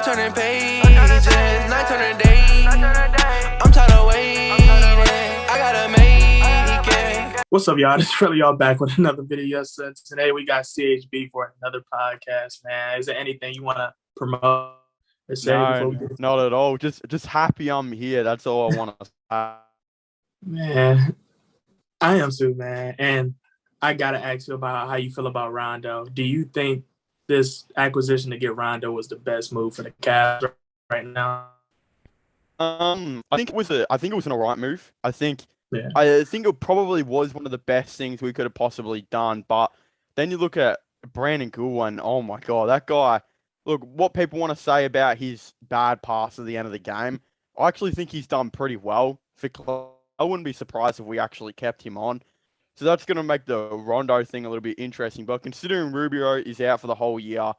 turning pages, night turning days. I'm tired of waiting. I gotta make it. What's up, y'all? It's Relly, y'all back with another video. So today we got CHB for another podcast, man. Is there anything you want to promote or say before No, we get not at all. Just happy I'm here. That's all I want to say. Man, I am too, man. And I got to ask you about how you feel about Rondo. Do you think this acquisition to get Rondo was the best move for the Cavs right now? I think it was an alright move. Yeah. I think it probably was one of the best things we could have possibly done. But then you look at Brandon Goodwin. Oh my God, that guy. Look, what people want to say about his bad pass at the end of the game, I actually think he's done pretty well for Cleveland. I wouldn't be surprised if we actually kept him on. So that's going to make the Rondo thing a little bit interesting. But considering Rubio is out for the whole year,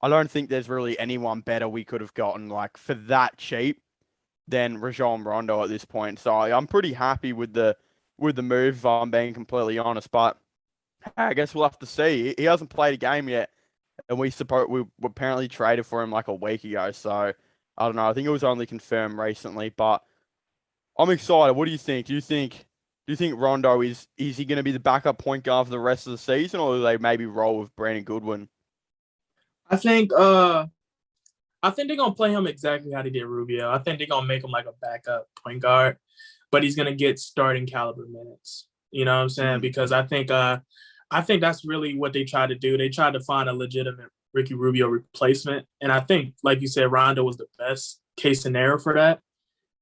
I don't think there's really anyone better we could have gotten like for that cheap than Rajon Rondo at this point. So I'm pretty happy with the move, if I'm being completely honest. But I guess we'll have to see. He hasn't played a game yet, and we apparently traded for him like a week ago. So I don't know. I think it was only confirmed recently, but I'm excited. What do you think? Do you think Rondo is he going to be the backup point guard for the rest of the season, or do they maybe roll with Brandon Goodwin? I think they're gonna play him exactly how they did Rubio. I think they're gonna make him like a backup point guard, but he's gonna get starting caliber minutes. You know what I'm saying? Because I think that's really what they tried to do. They tried to find a legitimate Ricky Rubio replacement, and I think, like you said, Rondo was the best case scenario for that.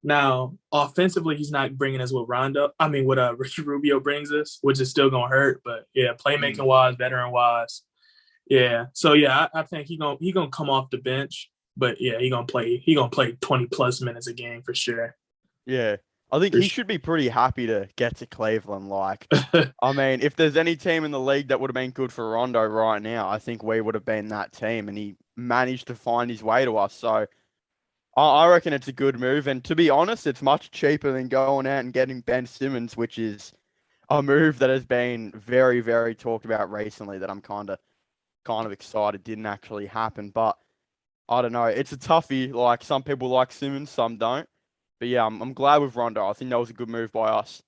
Now, offensively, he's not bringing us what Ricky Rubio brings us, which is still gonna hurt. But yeah, playmaking wise, veteran wise, yeah. So yeah, I think he gonna come off the bench. But yeah, he gonna play 20 plus minutes a game for sure. Yeah. I think he should be pretty happy to get to Cleveland. Like, I mean, if there's any team in the league that would have been good for Rondo right now, I think we would have been that team, and he managed to find his way to us. So I reckon it's a good move. And to be honest, it's much cheaper than going out and getting Ben Simmons, which is a move that has been very, very talked about recently that I'm kind of excited didn't actually happen. But I don't know. It's a toughie. Like, some people like Simmons, some don't. But yeah, I'm glad with Rondo. I think that was a good move by us.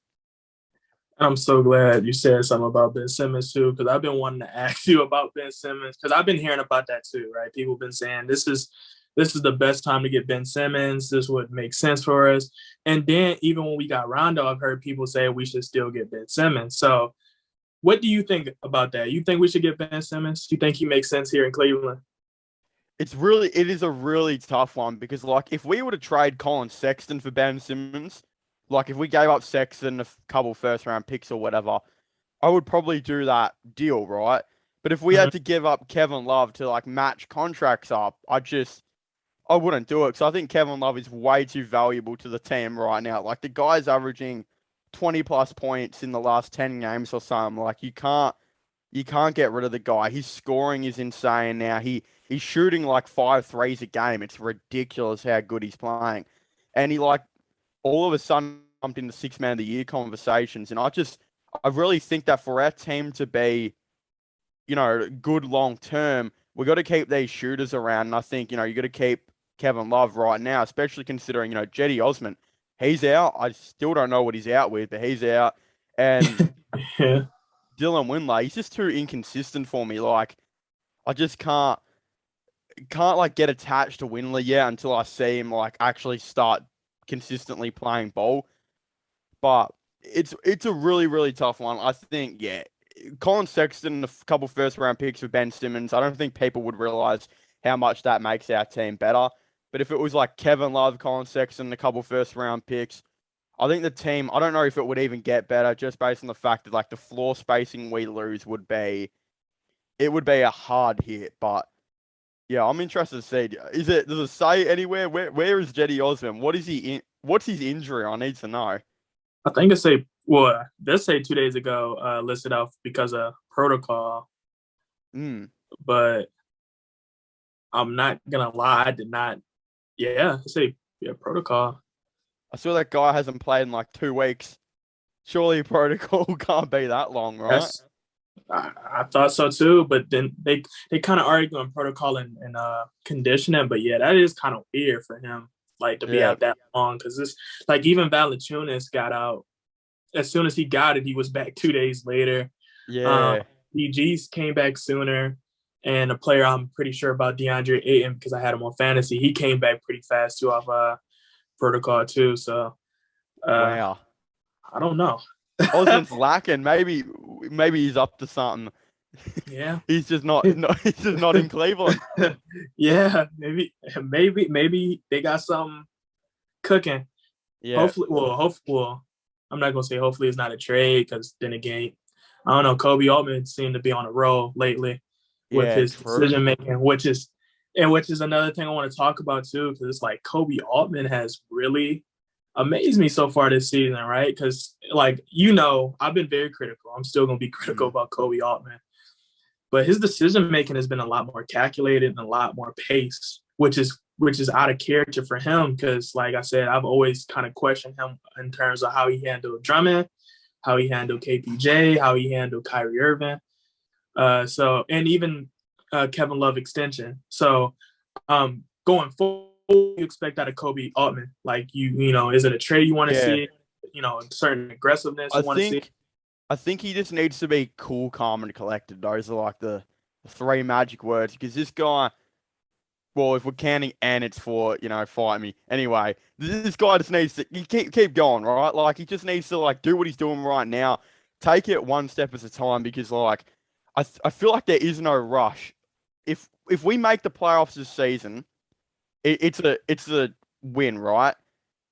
I'm so glad you said something about Ben Simmons too, because I've been wanting to ask you about Ben Simmons, because I've been hearing about that too, right? People have been saying this is the best time to get Ben Simmons. This would make sense for us. And then even when we got Rondo, I've heard people say we should still get Ben Simmons. So what do you think about that? You think we should get Ben Simmons? Do you think he makes sense here in Cleveland? It is a really tough one because, like, if we were to trade Colin Sexton for Ben Simmons, like if we gave up Sexton a couple first round picks or whatever, I would probably do that deal, right? But if we had to give up Kevin Love to like match contracts up, I wouldn't do it, because I think Kevin Love is way too valuable to the team right now. Like, the guy's averaging 20 plus points in the last 10 games or something. Like, you can't get rid of the guy. His scoring is insane now. He's shooting like 5 threes a game. It's ridiculous how good he's playing. And he, like, all of a sudden jumped into 6-man of the year conversations. And I really think that for our team to be, good long term, we got to keep these shooters around. And I think, you got to keep Kevin Love right now, especially considering, Jetty Osman, he's out. I still don't know what he's out with, but he's out. And Yeah. Dylan Windley, he's just too inconsistent for me. Like, I just can't like get attached to Windley yet until I see him like actually start consistently playing ball. But it's a really, really tough one. I think, yeah, Colin Sexton and a couple first round picks for Ben Simmons, I don't think people would realize how much that makes our team better. But if it was like Kevin Love, Colin Sexton, a couple first round picks, I think the team, I don't know if it would even get better, just based on the fact that like the floor spacing we lose would be a hard hit. But yeah, I'm interested to see. Does it say anywhere where is Jetty Osman? What is he in? What's his injury? I need to know. I think they say 2 days ago, listed out because of protocol. But I'm not gonna lie, I did not. Yeah, protocol. I saw that guy hasn't played in like 2 weeks. Surely protocol can't be that long, right? I thought so too, but then they kind of argue on protocol and conditioning. But yeah, that is kind of weird for him, like to be Yeah, out that long, because this like even Valanciunas got out as soon as he got it, he was back 2 days later. Um, yeah, DG's came back sooner, and a player I'm pretty sure about DeAndre Ayton because I had him on fantasy. He came back pretty fast too off protocol too. So uh, wow. I don't know. Osman's lacking. Maybe he's up to something. Yeah. He's just not, he's just not in Cleveland. Yeah, maybe they got something cooking. Yeah, Hopefully, I'm not gonna say hopefully it's not a trade because then again, I don't know. Kobe Altman seemed to be on a roll lately with yeah, his true. decision making, which is another thing I want to talk about too, because it's like Kobe Altman has really amazed me so far this season, right? Because like I've been very critical. I'm still gonna be critical Mm. about Kobe Altman, but his decision making has been a lot more calculated and a lot more paced, which is out of character for him. Because, like I said, I've always kind of questioned him in terms of how he handled Drummond, how he handled KPJ, how he handled Kyrie Irving. And even Kevin Love extension. So, going forward, you expect out of Kobe Altman? Like is it a trade you want to Yeah, see? Certain aggressiveness I you want to see? think I think he just needs to be cool, calm, and collected. Those are like the three magic words. Because this guy, well, if we're counting and it's for, fight me. Anyway, this guy just needs to keep going, right? Like he just needs to like do what he's doing right now. Take it one step at a time because like I feel like there is no rush. If we make the playoffs this season, it's a win, right?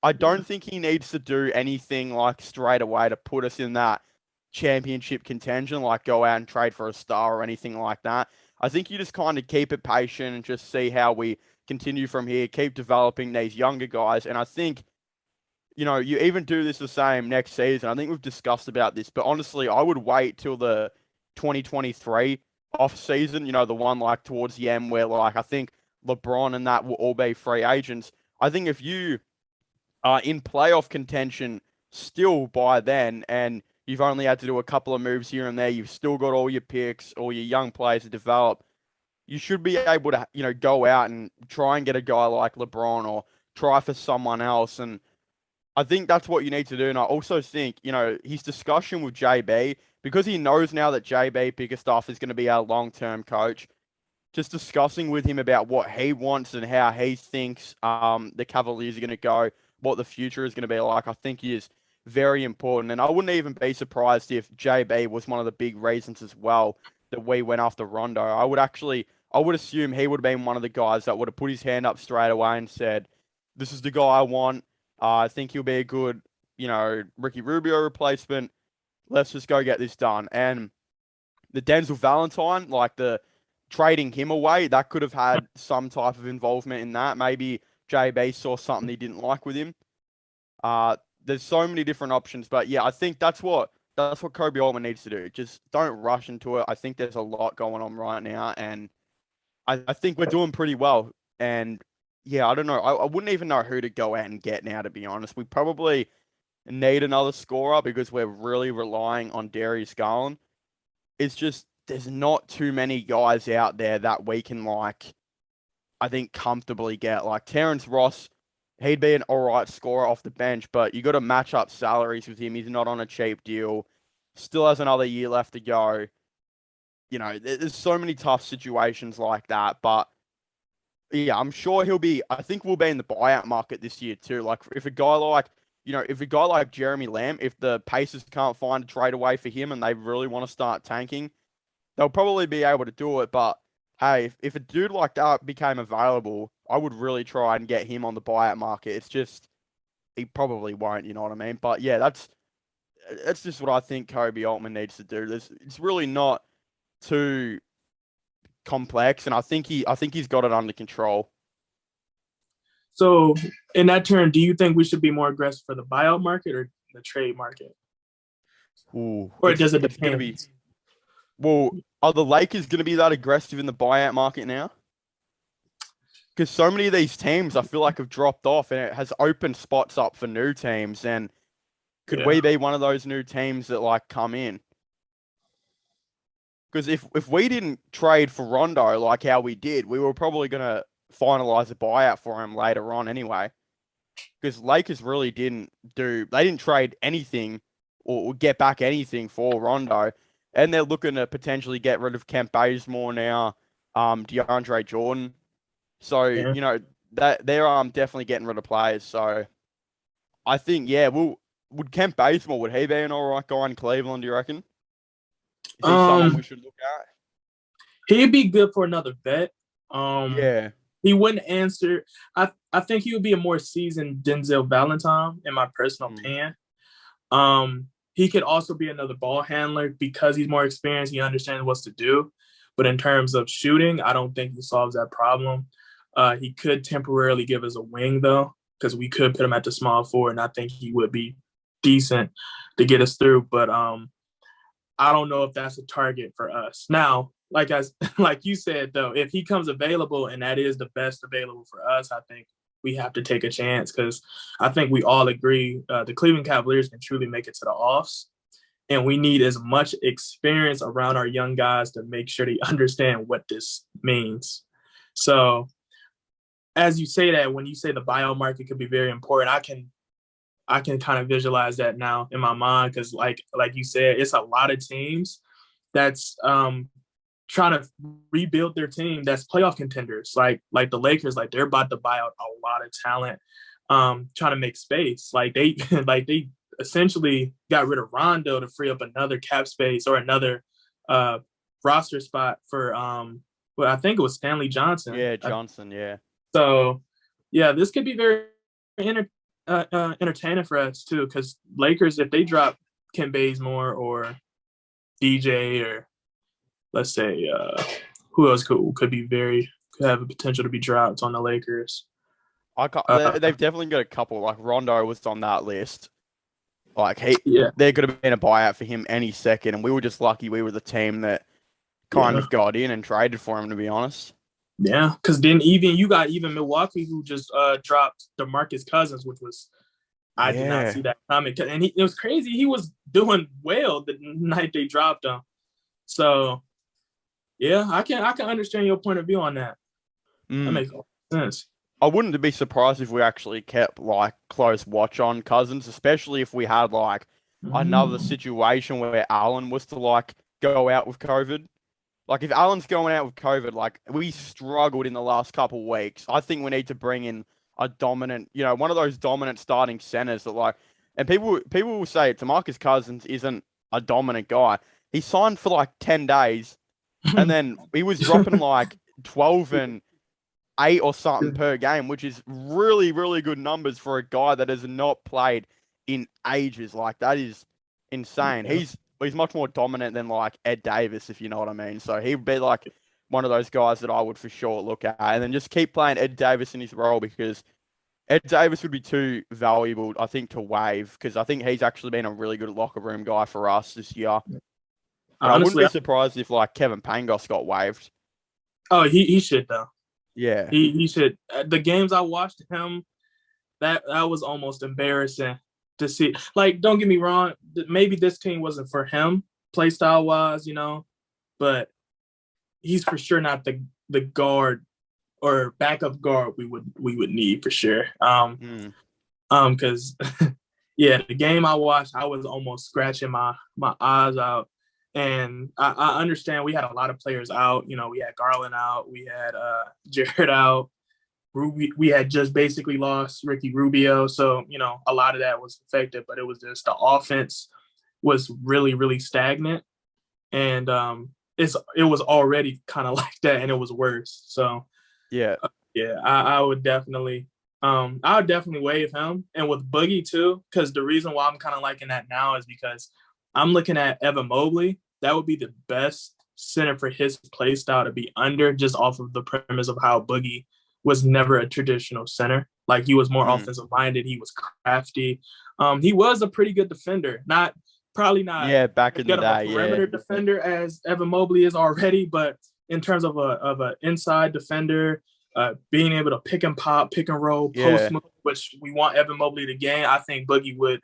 I Yeah. don't think he needs to do anything like straight away to put us in that championship contention, like go out and trade for a star or anything like that. I think you just kind of keep it patient and just see how we continue from here, keep developing these younger guys. And I think, you even do this the same next season. I think we've discussed about this, but honestly, I would wait till the 2023 off season, the one like towards the end where like I think LeBron and that will all be free agents. I think if you in playoff contention still by then, and you've only had to do a couple of moves here and there. You've still got all your picks, all your young players to develop. You should be able to, go out and try and get a guy like LeBron or try for someone else. And I think that's what you need to do. And I also think, his discussion with JB, because he knows now that JB Bickerstaff is going to be our long-term coach, just discussing with him about what he wants and how he thinks the Cavaliers are going to go, what the future is going to be like, I think is very important. And I wouldn't even be surprised if JB was one of the big reasons as well that we went after Rondo. I would assume he would have been one of the guys that would have put his hand up straight away and said, "This is the guy I want. I think he'll be a good, Ricky Rubio replacement. Let's just go get this done." And the Denzel Valentine, like the trading him away, that could have had some type of involvement in that. Maybe JB saw something he didn't like with him. There's so many different options, but yeah, I think that's what Kobe Altman needs to do. Just don't rush into it. I think there's a lot going on right now, and I think we're doing pretty well. And yeah, I don't know. I wouldn't even know who to go out and get now, to be honest. We probably need another scorer because we're really relying on Darius Garland. It's just there's not too many guys out there that we can like, I think, comfortably get. Like Terrence Ross, he'd be an all right scorer off the bench, but you got to match up salaries with him. He's not on a cheap deal. Still has another year left to go. There's so many tough situations like that. But yeah, I'm sure I think we'll be in the buyout market this year too. Like if a guy like Jeremy Lamb, if the Pacers can't find a trade away for him and they really want to start tanking, they'll probably be able to do it. But hey, if a dude like that became available, I would really try and get him on the buyout market. It's just he probably won't, you know what I mean? But yeah, that's just what I think Kobe Altman needs to do. It's really not too complex, and I think he's got it under control. So, in that turn, do you think we should be more aggressive for the buyout market or the trade market, Ooh, or does it it's gonna depend? be well. Are the Lakers gonna be that aggressive in the buyout market now? Because so many of these teams, I feel like, have dropped off, and it has opened spots up for new teams. And could Yeah. we be one of those new teams that like come in? Because if we didn't trade for Rondo like how we did, we were probably gonna finalize a buyout for him later on anyway. Because Lakers really they didn't trade anything or get back anything for Rondo, and they're looking to potentially get rid of Kent Bazemore now, DeAndre Jordan. So Yeah. that they're definitely getting rid of players. So I think would Kent Bazemore, would he be an all right guy in Cleveland? Do you reckon? Is he someone we should look at? He'd be good for another vet. Yeah. He wouldn't answer. I think he would be a more seasoned Denzel Valentine, in my personal opinion. He could also be another ball handler because he's more experienced. He understands what to do. But in terms of shooting, I don't think he solves that problem. He could temporarily give us a wing, though, because we could put him at the small forward, and I think he would be decent to get us through. But I don't know if that's a target for us. Now, like you said, though, if he comes available and that is the best available for us, I think we have to take a chance because I think we all agree the Cleveland Cavaliers can truly make it to the offs. And we need as much experience around our young guys to make sure they understand what this means. So as you say that, when you say the buyout market could be very important, I can kind of visualize that now in my mind because like you said, it's a lot of teams that's trying to rebuild their team that's playoff contenders. Like the Lakers, like they're about to buy out a lot of talent, trying to make space. Like they essentially got rid of Rondo to free up another cap space or another roster spot for well, I think it was Stanley Johnson. Yeah, Johnson, yeah. So yeah, this could be very entertaining for us too, because Lakers, if they drop Kent Bazemore or DJ or let's say who else could have a potential to be dropped on the Lakers. They've definitely got a couple. Like Rondo was on that list. Like there could have been a buyout for him any second, and we were just lucky we were the team that kind of got in and traded for him. To be honest. Yeah, because then you got Milwaukee who just dropped DeMarcus Cousins, which was I did not see that coming, and it was crazy. He was doing well the night they dropped him. So yeah, I can understand your point of view on that. That makes sense. I wouldn't be surprised if we actually kept like close watch on Cousins, especially if we had like another situation where Allen was to like go out with COVID. Like if Allen's going out with COVID, like we struggled in the last couple of weeks. I think we need to bring in a dominant, one of those dominant starting centers that like, and people will say DeMarcus Cousins isn't a dominant guy. He signed for like 10 days and then he was dropping like 12 and 8 or something per game, which is really, really good numbers for a guy that has not played in ages. Like that is insane. He's much more dominant than like Ed Davis, if you know what I mean. So he'd be like one of those guys that I would for sure look at, and then just keep playing Ed Davis in his role because Ed Davis would be too valuable, I think, to waive because I think he's actually been a really good locker room guy for us this year. Honestly, I wouldn't be surprised if like Kevin Pangos got waived. Oh, he should though. Yeah, he should. The games I watched him, that was almost embarrassing to see. Like, don't get me wrong, maybe this team wasn't for him, play style wise, but he's for sure not the guard or backup guard we would need for sure. Because yeah, the game I watched, I was almost scratching my eyes out. And I understand we had a lot of players out. We had Garland out. We had Jared out. We had just basically lost Ricky Rubio. So, a lot of that was affected. But it was just the offense was really, really stagnant. And it was already kind of like that, and it was worse. So, I would definitely waive him. And with Boogie, too, because the reason why I'm kind of liking that now is because I'm looking at Evan Mobley. That would be the best center for his play style to be under, just off of the premise of how Boogie was never a traditional center. Like he was more offensive minded. He was crafty. He was a pretty good defender. Probably not. Yeah, back in the day, perimeter defender as Evan Mobley is already, but in terms of a inside defender, being able to pick and pop, pick and roll, post move, which we want Evan Mobley to gain, I think Boogie would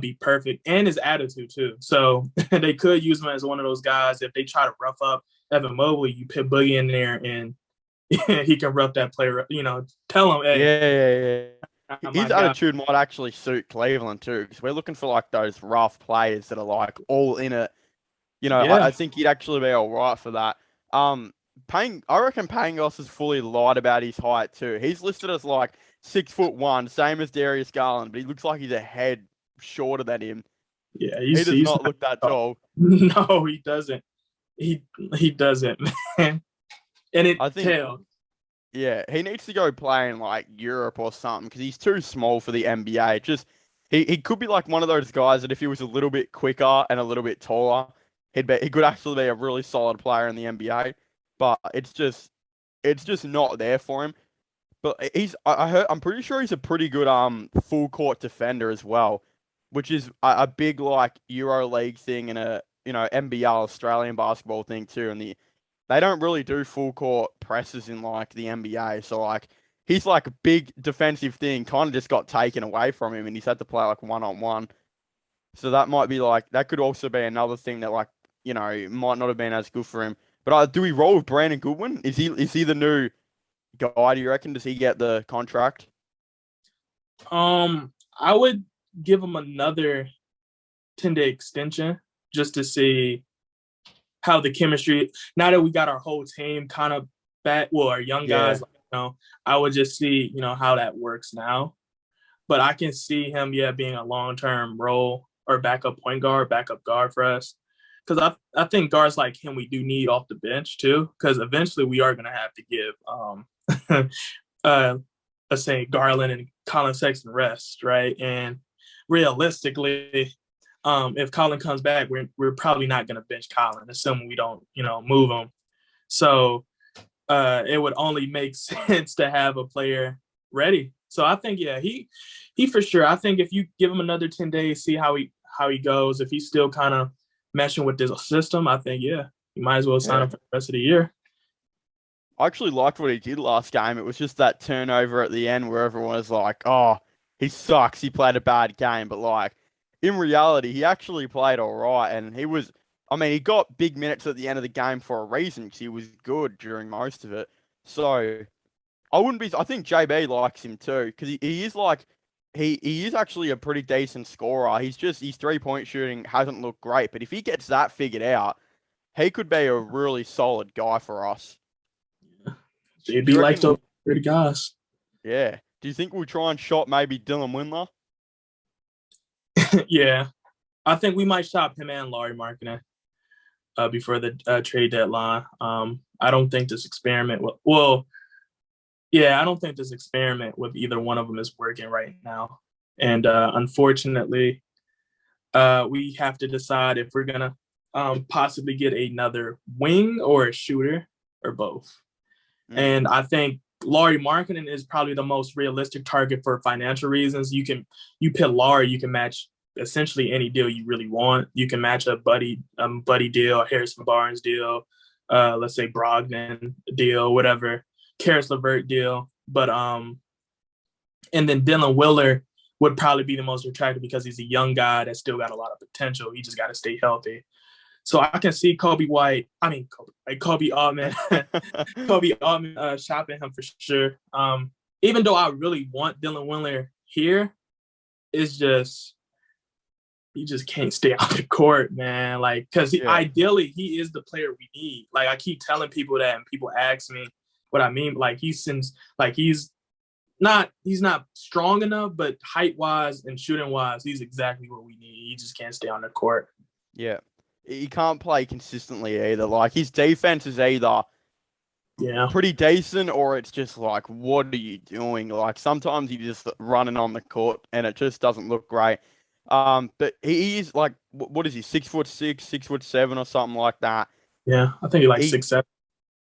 be perfect, and his attitude too. So they could use him as one of those guys if they try to rough up Evan Mobley. You put Boogie in there, and he can rough that player up. Tell him, hey, Yeah. my His guy. attitude might actually suit Cleveland too, because we're looking for like those rough players that are like all in it. I Yeah, think he'd actually be all right for that. I reckon Pangos is fully lied about his height too. He's listed as like 6'1", same as Darius Garland, but he looks like he's a head shorter than him. yeah, He does he's not look that not. tall. No, he doesn't. He doesn't, man. And it I think, tells. yeah, he needs to go play in like Europe or something because he's too small for the NBA. Just he could be like one of those guys that if he was a little bit quicker and a little bit taller, he could actually be a really solid player in the NBA. But it's just not there for him. But I'm pretty sure he's a pretty good full court defender as well, which is a big like Euro League thing and a NBL Australian basketball thing too. And they don't really do full court presses in like the NBA, so like he's like a big defensive thing kind of just got taken away from him, and he's had to play like 1-on-1. So that might be like that could also be another thing that like might not have been as good for him. But do we roll with Brandon Goodwin? Is he the new guy? Do you reckon? Does he get the contract? I would give him another 10-day extension just to see how the chemistry. Now that we got our whole team kind of back, well, our young guys, I would just see how that works now. But I can see him, being a long-term role or backup point guard, backup guard for us. Because I think guards like him we do need off the bench too. Because eventually we are going to have to give, let's say Garland and Colin Sexton rest, right? And realistically, if Colin comes back, we're probably not going to bench Colin, assuming we don't move him. So it would only make sense to have a player ready. So I think he for sure. I think if you give him another 10 days, see how he goes. If he's still kind of meshing with this system, I think you might as well sign him for the rest of the year. I actually liked what he did last game. It was just that turnover at the end where everyone was like, "Oh, he sucks. He played a bad game." But like in reality, he actually played all right, and he got big minutes at the end of the game for a reason because he was good during most of it. So I think JB likes him too because he is like he is actually a pretty decent scorer. His 3-point shooting hasn't looked great, but if he gets that figured out, he could be a really solid guy for us. JB likes those pretty guys. Yeah. Do you think we'll try and shop maybe Dylan Windler? Yeah. I think we might shop him and Lauri Markkanen before the trade deadline. I don't think this experiment I don't think this experiment with either one of them is working right now. And unfortunately, we have to decide if we're going to possibly get another wing or a shooter or both. And I think Lauri Markkanen is probably the most realistic target for financial reasons. You pit Lauri, you can match essentially any deal you really want. You can match a buddy deal, a Harrison Barnes deal, let's say Brogdon deal, whatever, Karis LeVert deal. But and then Dylan Willer would probably be the most attractive because he's a young guy that's still got a lot of potential. He just got to stay healthy. So I can see Kobe Altman, Kobe Altman shopping him for sure. Even though I really want Dylan Willer here, it's just he just can't stay out the court, man. Like, because ideally he is the player we need. Like, I keep telling people that, and people ask me what I mean. Like, he's not strong enough, but height wise and shooting wise, he's exactly what we need. He just can't stay on the court. Yeah. He can't play consistently either. Like, his defense is either pretty decent or it's just like, what are you doing? Like, sometimes he's just running on the court and it just doesn't look great. But he is like, what is he, 6'6", 6'7" or something like that. Yeah, I think he's 6'7".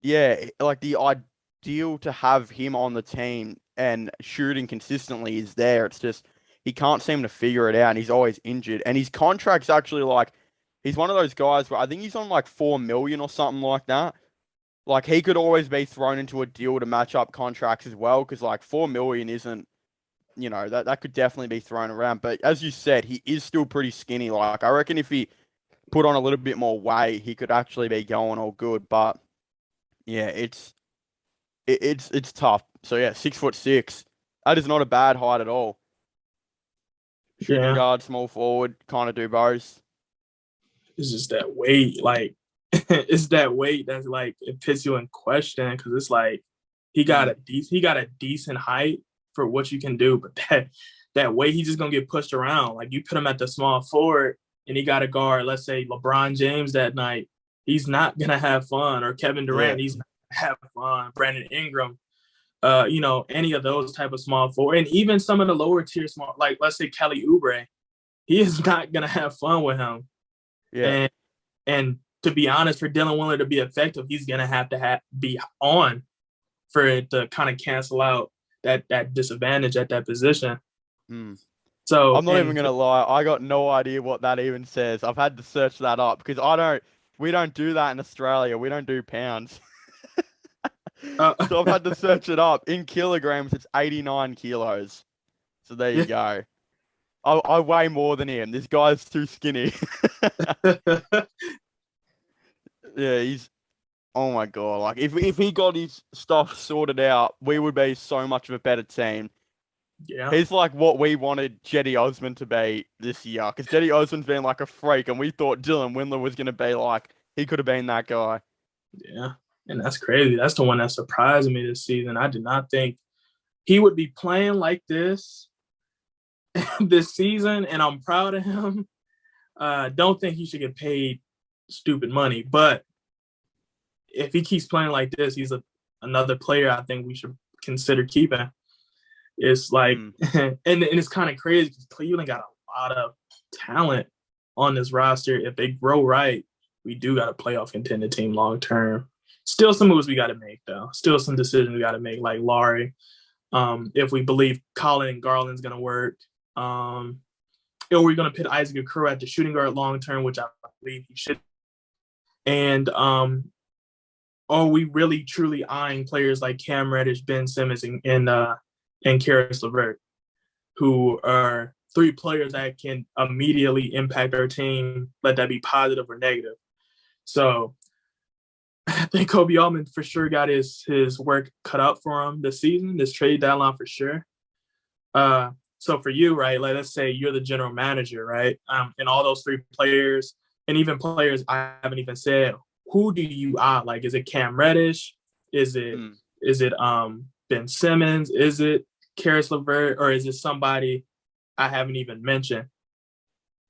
Yeah, like the ideal to have him on the team and shooting consistently is there. It's just he can't seem to figure it out and he's always injured. And his contract's actually like, he's one of those guys where I think he's on like $4 million or something like that. Like he could always be thrown into a deal to match up contracts as well, because like $4 million isn't that could definitely be thrown around. But as you said, he is still pretty skinny. Like, I reckon if he put on a little bit more weight, he could actually be going all good. But yeah, it's tough. So yeah, 6'6". That is not a bad height at all. Shooting Yeah, guard, small forward, kind of do both. it's just that weight. Like, it's that weight that's like it puts you in question because it's like he got a decent height for what you can do, but that weight he's just gonna get pushed around. Like you put him at the small forward and he got to guard, let's say LeBron James that night. He's not gonna have fun, or Kevin Yeah. Durant. He's not gonna have fun. Brandon Ingram. Any of those type of small forward, and even some of the lower tier small, like let's say Kelly Oubre, he is not gonna have fun with him. Yeah. And to be honest, for Dylan Windler to be effective, he's gonna have to be on for it to kind of cancel out that disadvantage at that position. Mm. So I'm not even gonna lie. I got no idea what that even says. I've had to search that up because we don't do that in Australia. We don't do pounds. So I've had to search it up. In kilograms, it's 89 kilos. So there you go. I weigh more than him. This guy's too skinny. Yeah, oh my God. Like if he got his stuff sorted out, we would be so much of a better team. Yeah. He's like what we wanted Jetty Osman to be this year. Because Jetty Osman's been like a freak, and we thought Dylan Windler was gonna be like he could have been that guy. Yeah. And that's crazy. That's the one that surprised me this season. I did not think he would be playing like this this season, and I'm proud of him. Don't think he should get paid stupid money, but if he keeps playing like this, he's another player I think we should consider keeping. It's like, and it's kind of crazy because Cleveland got a lot of talent on this roster. If they grow right, we do got a playoff contender team long term. Still some moves we got to make, though. Still some decisions we got to make, like Laurie. If we believe Colin Garland's going to work. Or we're going to put Isaac Okoro at the shooting guard long term, which I believe he should. And are we really truly eyeing players like Cam Reddish, Ben Simmons, and Karis LeVert, who are three players that can immediately impact our team, let that be positive or negative. So I think Kobe Altman for sure got his work cut out for him this season, this trade deadline for sure. So for you, right, like let's say you're the general manager, right, and all those three players, and even players I haven't even said, who do you eye? Like, is it Cam Reddish? Is it Ben Simmons? Is it Karis LeVert? Or is it somebody I haven't even mentioned?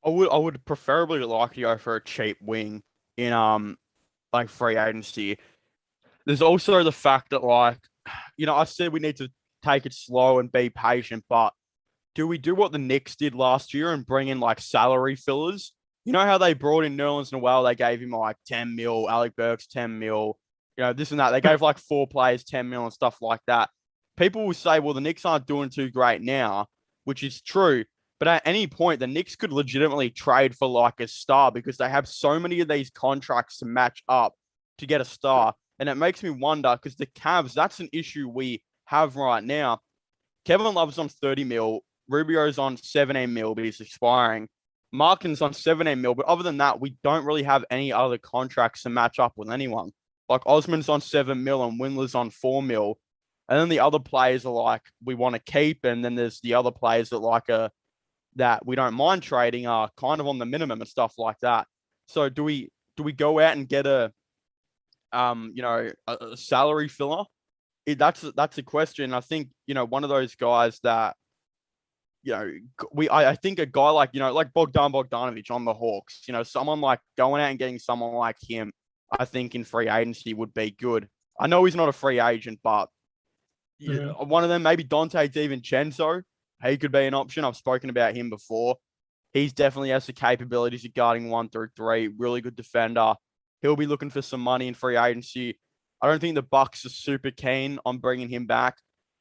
I would preferably like to go for a cheap wing in like free agency. There's also the fact that like, I said we need to take it slow and be patient, but do we do what the Knicks did last year and bring in like salary fillers? You know how they brought in Nerlens Noel, they gave him like 10 mil, Alec Burks 10 mil, this and that. They gave like 4 players 10 mil and stuff like that. People will say, well, the Knicks aren't doing too great now, which is true. But at any point, the Knicks could legitimately trade for like a star because they have so many of these contracts to match up to get a star. And it makes me wonder because the Cavs, that's an issue we have right now. Kevin Love's on 30 mil. Rubio's on 17 mil, but he's expiring. Markin's on 17 mil. But other than that, we don't really have any other contracts to match up with anyone. Like Osman's on 7 mil and Windler's on 4 mil. And then the other players are like, we want to keep. And then there's the other players that we don't mind trading are kind of on the minimum and stuff like that. So do we go out and get a salary filler? That's a question. I think, one of those guys that, I think a guy like, like Bogdan Bogdanovic on the Hawks, someone like going out and getting someone like him, I think in free agency would be good. I know he's not a free agent, but one of them, maybe Dante DiVincenzo, he could be an option. I've spoken about him before. He's definitely has the capabilities of guarding 1 through 3. Really good defender. He'll be looking for some money in free agency. I don't think the Bucks are super keen on bringing him back.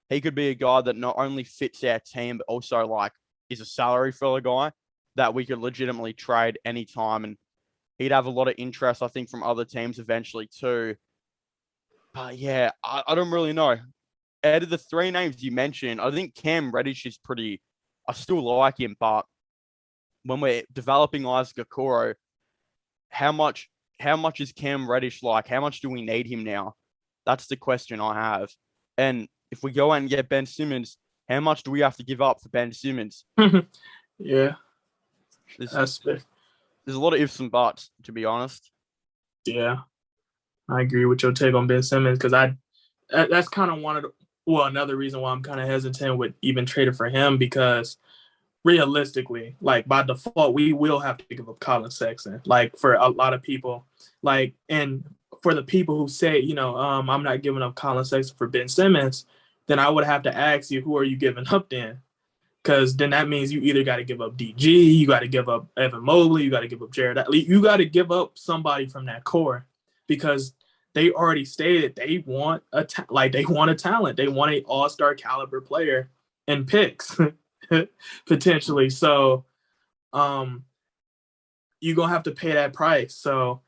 He could be a guy that not only fits our team, but also like is a salary filler guy that we could legitimately trade anytime. And he'd have a lot of interest, I think, from other teams eventually too. But yeah, I don't really know. out of the three names you mentioned, I think Cam Reddish is pretty. I still like him, but when we're developing Isaac Okoro, how much is Cam Reddish like? How much do we need him now? That's the question I have. And if we go out and get Ben Simmons, how much do we have to give up for Ben Simmons? Yeah, there's a lot of ifs and buts, to be honest. Yeah, I agree with your take on Ben Simmons because that's kind of another reason why I'm kind of hesitant with even trading for him because realistically, like by default, we will have to give up Colin Sexton. Like for a lot of people, like and for the people who say, I'm not giving up Colin Sexton for Ben Simmons, then I would have to ask you, who are you giving up then? Because then that means you either got to give up DG, you got to give up Evan Mobley, you got to give up Jared. You got to give up somebody from that core because they already stated they want a talent. They want an all-star caliber player and picks potentially. So, you're gonna have to pay that price. So,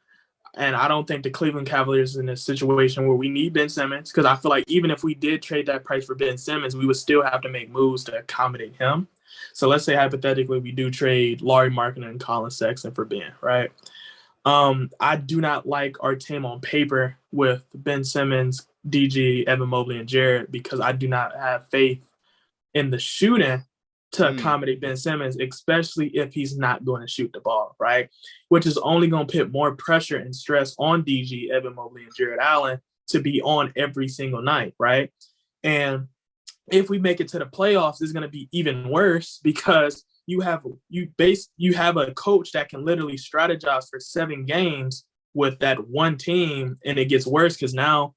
and I don't think the Cleveland Cavaliers is in a situation where we need Ben Simmons because I feel like even if we did trade that price for Ben Simmons, we would still have to make moves to accommodate him. So let's say hypothetically we do trade Lauri Markkanen and Colin Sexton for Ben, right? I do not like our team on paper with Ben Simmons, DG, Evan Mobley, and Jared because I do not have faith in the shooting to accommodate Ben Simmons, especially if he's not going to shoot the ball, right? Which is only going to put more pressure and stress on DG, Evan Mobley, and Jared Allen to be on every single night, right? And if we make it to the playoffs, it's going to be even worse because you have a coach that can literally strategize for 7 games with that one team, and it gets worse because now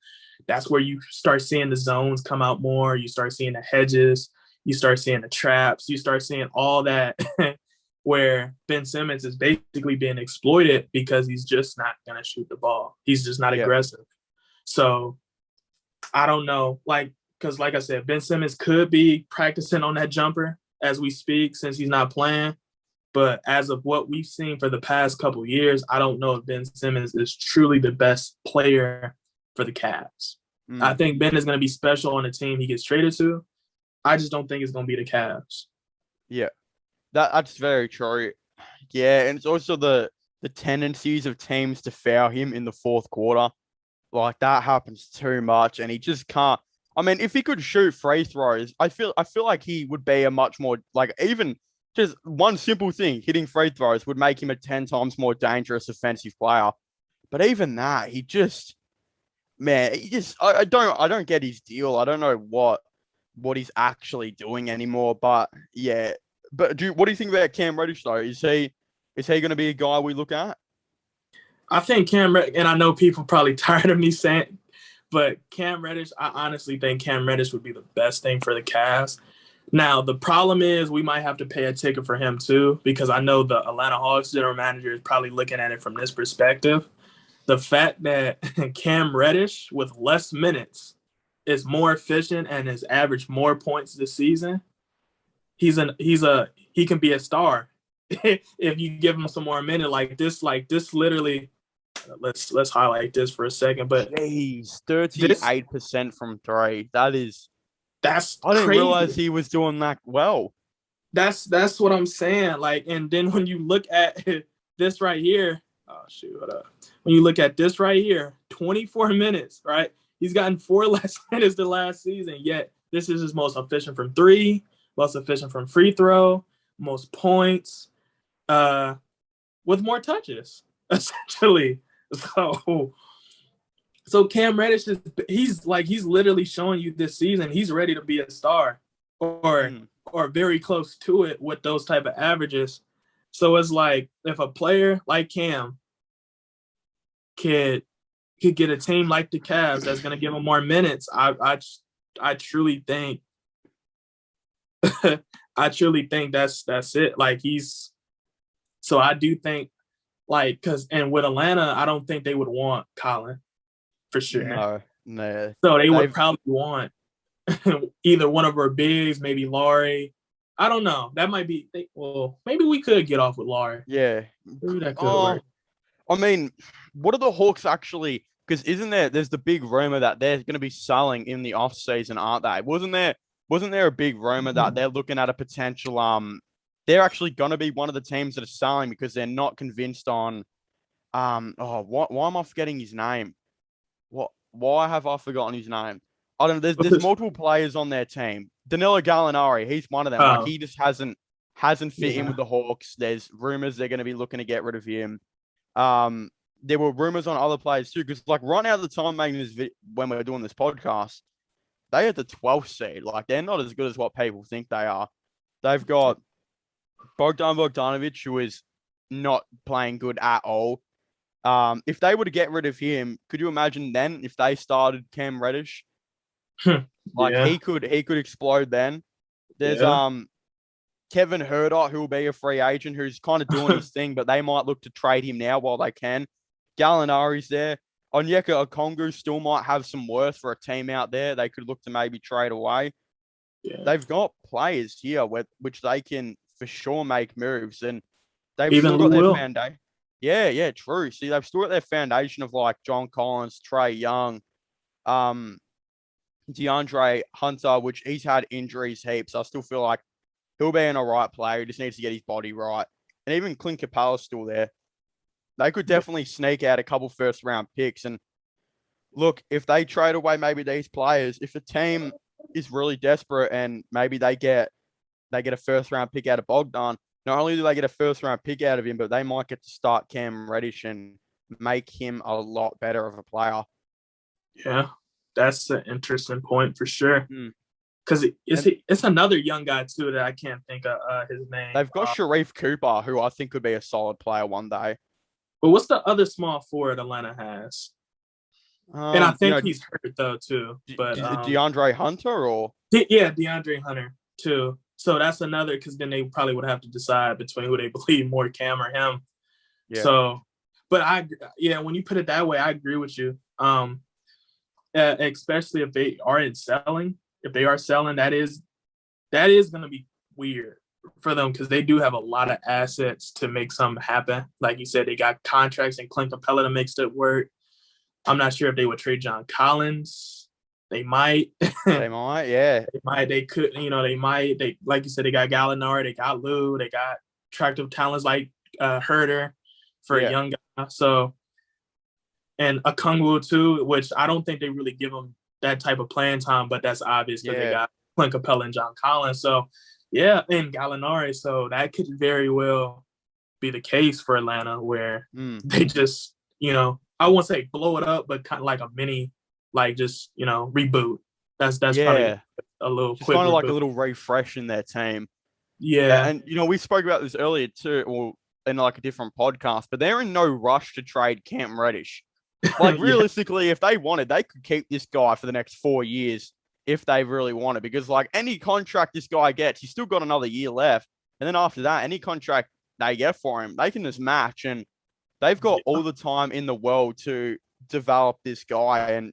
that's where you start seeing the zones come out more. You start seeing the hedges. You start seeing the traps. You start seeing all that where Ben Simmons is basically being exploited because he's just not going to shoot the ball. He's just not aggressive. So I don't know. Because like I said, Ben Simmons could be practicing on that jumper as we speak since he's not playing. But as of what we've seen for the past couple of years, I don't know if Ben Simmons is truly the best player for the Cavs. I think Ben is going to be special on the team he gets traded to. I just don't think it's going to be the Cavs. Yeah, that's very true. Yeah, and it's also the tendencies of teams to foul him in the fourth quarter. Like, that happens too much, and he just can't. I mean, if he could shoot free throws, I feel like he would be a much more, like, even just one simple thing, hitting free throws would make him a 10 times more dangerous offensive player. But even that, I don't get his deal. I don't know what he's actually doing anymore. But yeah, what do you think about Cam Reddish though? Is he going to be a guy we look at? I think and I know people probably tired of me saying, but Cam Reddish, I honestly think Cam Reddish would be the best thing for the Cavs. Now, the problem is we might have to pay a ticket for him too, because I know the Atlanta Hawks general manager is probably looking at it from this perspective. The fact that Cam Reddish with less minutes is more efficient and has averaged more points this season, he can be a star if you give him some more minutes like this literally. Let's highlight this for a second. But he's 38% from 3. That's I didn't crazy. realize he was doing that well. That's what I'm saying. Like, and then when you look at this right here, oh shoot, hold up. When you look at this right here, 24 minutes, right? He's gotten 4 less minutes than last season, yet this is his most efficient from 3, most efficient from free throw, most points, with more touches, essentially. So Cam Reddish he's literally showing you this season he's ready to be a star or very close to it with those type of averages. So it's like if a player like Cam could get a team like the Cavs that's going to give him more minutes, I truly think that's it. Like so I do think and with Atlanta, I don't think they would want Colin for sure. No. So they would probably want either one of our bigs, maybe Lauri. I don't know. That might be. Maybe we could get off with Lauri. Yeah. Maybe that could work. I mean, what are the Hawks actually? Because there's the big rumor that they're going to be selling in the off season, aren't they? Wasn't there a big rumor that they're looking at a potential they're actually going to be one of the teams that are selling because they're not convinced on why am I forgetting his name? Why have I forgotten his name? I don't know. There's multiple players on their team. Danilo Gallinari, he's one of them. Like he just hasn't fit in with the Hawks. There's rumors they're going to be looking to get rid of him. There were rumors on other players too, because like right now at the time making this when we're doing this podcast, they are the 12th seed. Like they're not as good as what people think they are. They've got Bogdan Bogdanovic, who is not playing good at all. If they were to get rid of him, could you imagine then if they started Cam Reddish? Like he could explode then. There's Kevin Huerter, who will be a free agent, who's kind of doing his thing, but they might look to trade him now while they can. Gallinari's there. Onyeka Okongwu still might have some worth for a team out there. They could look to maybe trade away. Yeah. They've got players here which they can for sure make moves, and they've still got their foundation. Yeah, true. See, they've still got their foundation of like John Collins, Trae Young, DeAndre Hunter, which he's had injuries heaps. I still feel like he'll be an all right player. He just needs to get his body right. And even Clint Capela's still there. They could definitely sneak out a couple first round picks. And look, if they trade away maybe these players, if a team is really desperate and maybe they get a first round pick out of Bogdan, not only do they get a first round pick out of him, but they might get to start Cam Reddish and make him a lot better of a player. Yeah, that's an interesting point for sure. Because it's another young guy too that I can't think of his name. They've got Sharif Cooper, who I think could be a solid player one day. But what's the other small forward Atlanta has? And I think he's hurt though too. But DeAndre Hunter or DeAndre Hunter too. So that's another, because then they probably would have to decide between who they believe more, Cam or him. Yeah. So, but when you put it that way, I agree with you. Especially if they aren't selling. If they are selling, that is going to be weird for them, because they do have a lot of assets to make something happen. Like you said, they got contracts and Clint Capella to make stuff work. I'm not sure if they would trade John Collins. They might. They might, yeah. They might. They could. They might. They, like you said, they got Gallinari. They got Lou. They got attractive talents like Herder for a young guy. So, and Okongwu too, which I don't think they really give him that type of playing time, but that's obvious because they got Clint Capella and John Collins. So, and Gallinari. So that could very well be the case for Atlanta, where they just, I won't say blow it up, but kind of like a mini, like just, reboot. That's probably a little just quick kind of like reboot. a little refresh in their team. Yeah. And, we spoke about this earlier too, or in like a different podcast, but they're in no rush to trade Cam Reddish. Like realistically, if they wanted, they could keep this guy for the next 4 years if they really wanted, because like any contract this guy gets, he's still got another year left. And then after that, any contract they get for him, they can just match, and they've got all the time in the world to develop this guy and,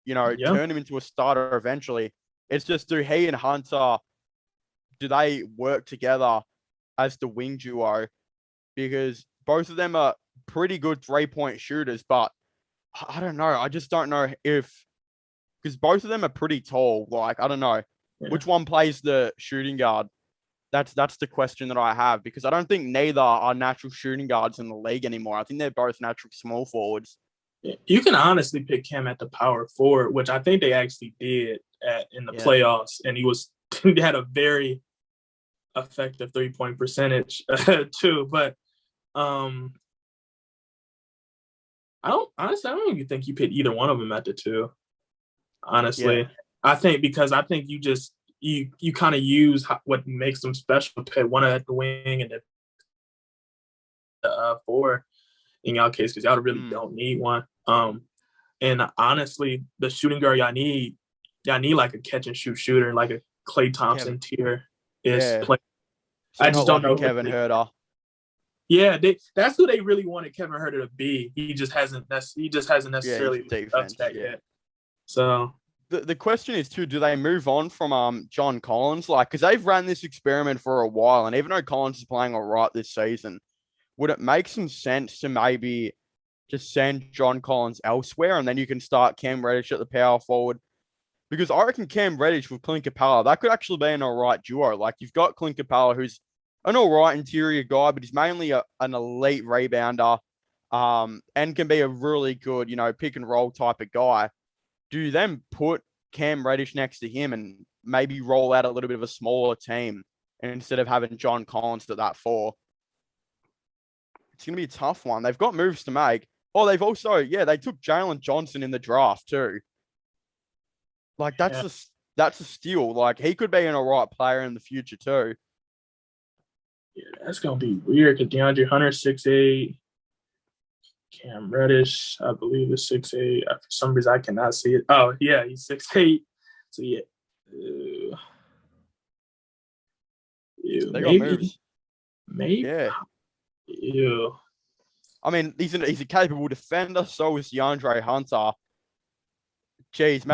turn him into a starter eventually. It's just, do he and Hunter, do they work together as the wing duo? Because both of them are pretty good 3-point shooters, but I don't know. I just don't know because both of them are pretty tall. Like, I don't know which one plays the shooting guard. That's the question that I have, because I don't think neither are natural shooting guards in the league anymore. I think they're both natural small forwards. You can honestly pick him at the power forward, which I think they actually did in the playoffs, and he had a very effective 3-point percentage too. But I don't even think you pick either one of them at the two. Honestly, I think you kind of use what makes them special. Put one at the wing and the four in y'all case, because y'all really don't need one. And honestly, the shooting guard y'all need like a catch and shoot shooter, like a Klay Thompson tier is play. I just don't know Kevin Huerter. Yeah, that's who they really wanted Kevin Huerter to be. He just hasn't necessarily up to that yet. So the question is too, do they move on from John Collins? Like, because they've ran this experiment for a while, and even though Collins is playing all right this season, would it make some sense to maybe just send John Collins elsewhere, and then you can start Cam Reddish at the power forward. Because I reckon Cam Reddish with Clint Capella, that could actually be an all right duo. Like, you've got Clint Capella, who's an all right interior guy, but he's mainly an elite rebounder, and can be a really good, pick and roll type of guy. Do you then put Cam Reddish next to him and maybe roll out a little bit of a smaller team instead of having John Collins at that 4? It's going to be a tough one. They've got moves to make. Oh, they've also, they took Jalen Johnson in the draft too. Like, that's a steal. Like, he could be an all right player in the future too. Yeah, that's gonna be weird because DeAndre Hunter 6'8", Cam Reddish, I believe, is 6'8". For some reason, I cannot see it. Oh, yeah, he's 6'8". So yeah, They got moves. Maybe. Yeah. Ew. I mean, he's a capable defender. So is DeAndre Hunter. Jeez,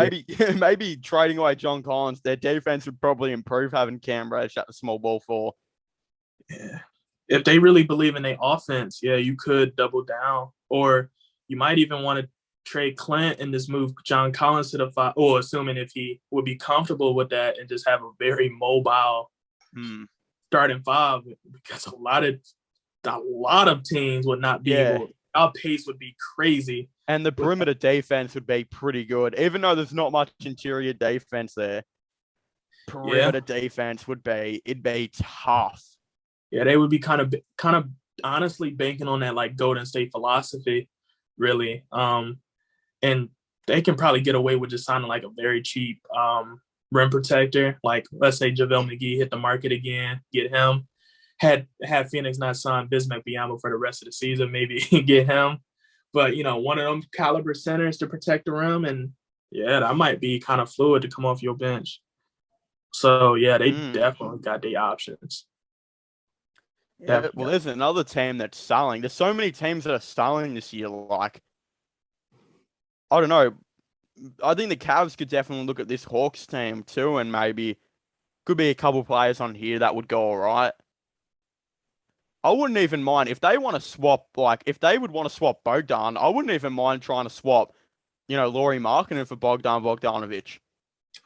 maybe trading away John Collins, their defense would probably improve having Cam Reddish at the small ball 4. Yeah. If they really believe in their offense, you could double down. Or you might even want to trade Clint and just move John Collins to the 5, or assuming if he would be comfortable with that, and just have a very mobile starting 5, because a lot of teams would not be able. Our pace would be crazy. And the perimeter defense would be pretty good, even though there's not much interior defense there. Perimeter defense it'd be tough. Yeah, they would be kind of honestly banking on that like Golden State philosophy, really. And they can probably get away with just signing like a very cheap rim protector. Like, let's say JaVale McGee hit the market again, get him. Had Phoenix not signed Bismack Biyombo for the rest of the season, maybe get him. But, one of them caliber centers to protect the rim, and that might be kind of fluid to come off your bench. So, they definitely got their options. Yeah, well, there's another team that's selling. There's so many teams that are selling this year. Like, I don't know. I think the Cavs could definitely look at this Hawks team too, and maybe could be a couple players on here that would go all right. I wouldn't even mind if they want to swap, if they would want to swap Bogdan, I wouldn't even mind trying to swap, Lauri Markkanen for Bogdan Bogdanovic.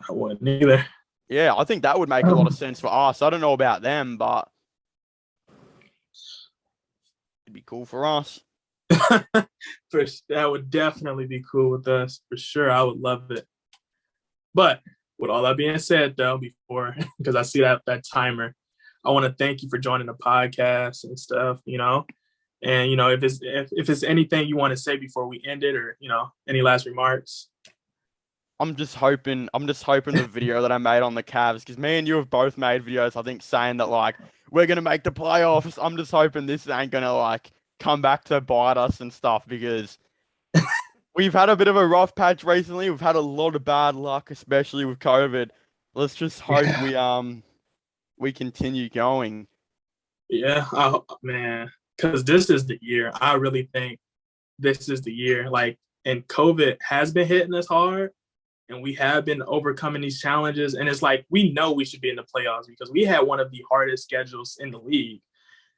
I wouldn't either. Yeah, I think that would make a lot of sense for us. I don't know about them, but it'd be cool for us. That would definitely be cool with us. For sure, I would love it. But with all that being said, though, because I see that timer, I want to thank you for joining the podcast and stuff, And, if it's anything you want to say before we end it, or, any last remarks. I'm just hoping the video that I made on the Cavs, because me and you have both made videos, I think, saying that, we're going to make the playoffs. I'm just hoping this ain't going to, come back to bite us and stuff, because we've had a bit of a rough patch recently. We've had a lot of bad luck, especially with COVID. Let's just hope we continue going. Yeah, man, because this is the year. I really think this is the year. And COVID has been hitting us hard, and we have been overcoming these challenges. And it's we know we should be in the playoffs because we had one of the hardest schedules in the league.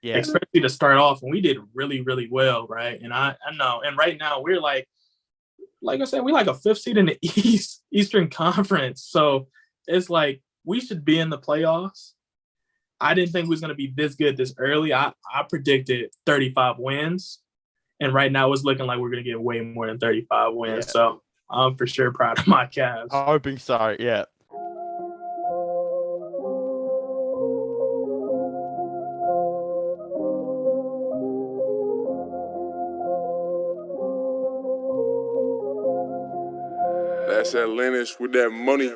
Yeah. Especially to start off, and we did really, really well, right? And I know. And right now we're like I said, we're a 5th seed in the Eastern Conference. So it's we should be in the playoffs. I didn't think we was going to be this good this early. I predicted 35 wins. And right now it's looking like we're going to get way more than 35 wins. Yeah. So I'm for sure proud of my Cavs. I'm hoping so, yeah. That's Atlantis with that money.